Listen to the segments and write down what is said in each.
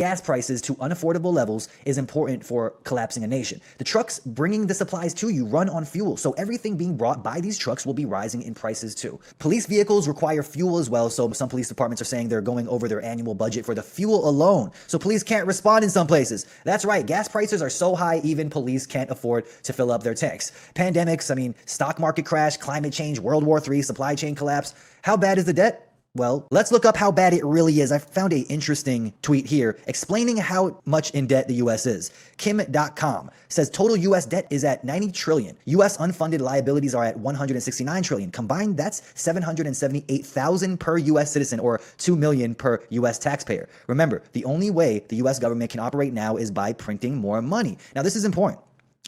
gas prices to unaffordable levels is important for collapsing a nation. The trucks bringing the supplies to you run on fuel, so everything being brought by these trucks will be rising in prices too. Police vehicles require fuel as well, so some police departments are saying they're going over their annual budget for the fuel alone, so police can't respond in some places. That's right, gas prices are so high even police can't afford to fill up their tanks. Pandemics, stock market crash, climate change, World War III, supply chain collapse. How bad is the debt? Well, let's look up how bad it really is. I found an interesting tweet here explaining how much in debt the U.S. is. Kim.com says total U.S. debt is at 90 trillion. U.S. unfunded liabilities are at 169 trillion. Combined, that's 778,000 per U.S. citizen, or 2 million per U.S. taxpayer. Remember, the only way the U.S. government can operate now is by printing more money. Now, this is important.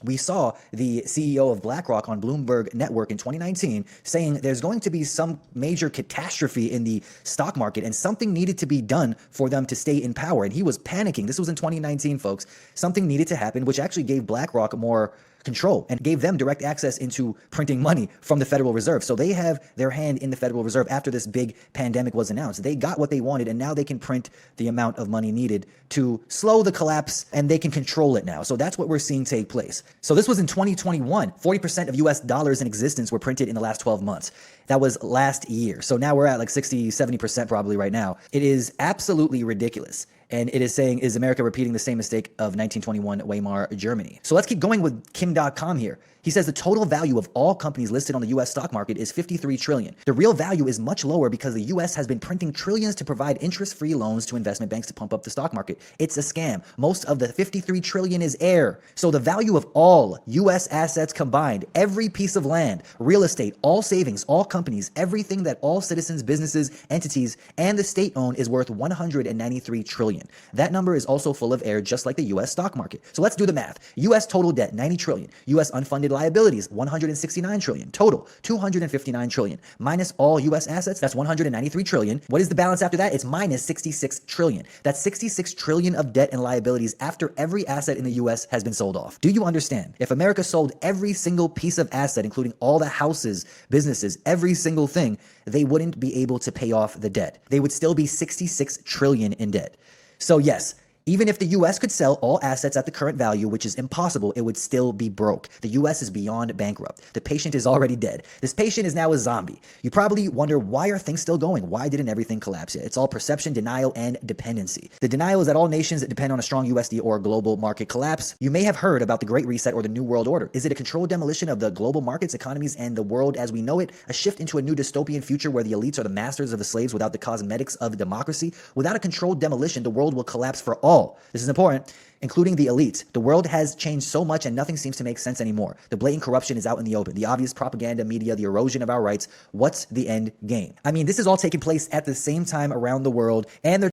We saw the CEO of BlackRock on Bloomberg Network in 2019 saying there's going to be some major catastrophe in the stock market and something needed to be done for them to stay in power. And he was panicking. This was in 2019, folks. Something needed to happen, which actually gave BlackRock more control and gave them direct access into printing money from the Federal Reserve. So they have their hand in the Federal Reserve after this big pandemic was announced. They got what they wanted, and now they can print the amount of money needed to slow the collapse, and they can control it now. So that's what we're seeing take place. So this was in 2021. 40% of US dollars in existence were printed in the last 12 months. That was last year. So now we're at like 60, 70% probably right now. It is absolutely ridiculous. And it is saying, is America repeating the same mistake of 1921 Weimar Germany? So let's keep going with Kim.com here. He says the total value of all companies listed on the U.S. stock market is 53 trillion. The real value is much lower because the U.S. has been printing trillions to provide interest-free loans to investment banks to pump up the stock market. It's a scam. Most of the 53 trillion is air. So the value of all U.S. assets combined, every piece of land, real estate, all savings, all companies, everything that all citizens, businesses, entities, and the state own is worth 193 trillion. That number is also full of air, just like the U.S. stock market. So let's do the math. U.S. total debt, 90 trillion. U.S. unfunded liabilities, 169 trillion. Total, 259 trillion. Minus all U.S. assets, that's 193 trillion. What is the balance after that? It's minus 66 trillion. That's 66 trillion of debt and liabilities after every asset in the U.S. has been sold off. Do you understand? If America sold every single piece of asset, including all the houses, businesses, every single thing, they wouldn't be able to pay off the debt. They would still be 66 trillion in debt. So yes, even if the U.S. could sell all assets at the current value, which is impossible, it would still be broke. The U.S. is beyond bankrupt. The patient is already dead. This patient is now a zombie. You probably wonder, why are things still going? Why didn't everything collapse yet? It's all perception, denial, and dependency. The denial is that all nations that depend on a strong USD or global market collapse. You may have heard about the Great Reset or the New World Order. Is it a controlled demolition of the global markets, economies, and the world as we know it? A shift into a new dystopian future where the elites are the masters of the slaves without the cosmetics of democracy? Without a controlled demolition, the world will collapse for all. This is important. Including the elites. The world has changed so much and nothing seems to make sense anymore. The blatant corruption is out in the open. The obvious propaganda, media, the erosion of our rights. What's the end game? This is all taking place at the same time around the world, and they're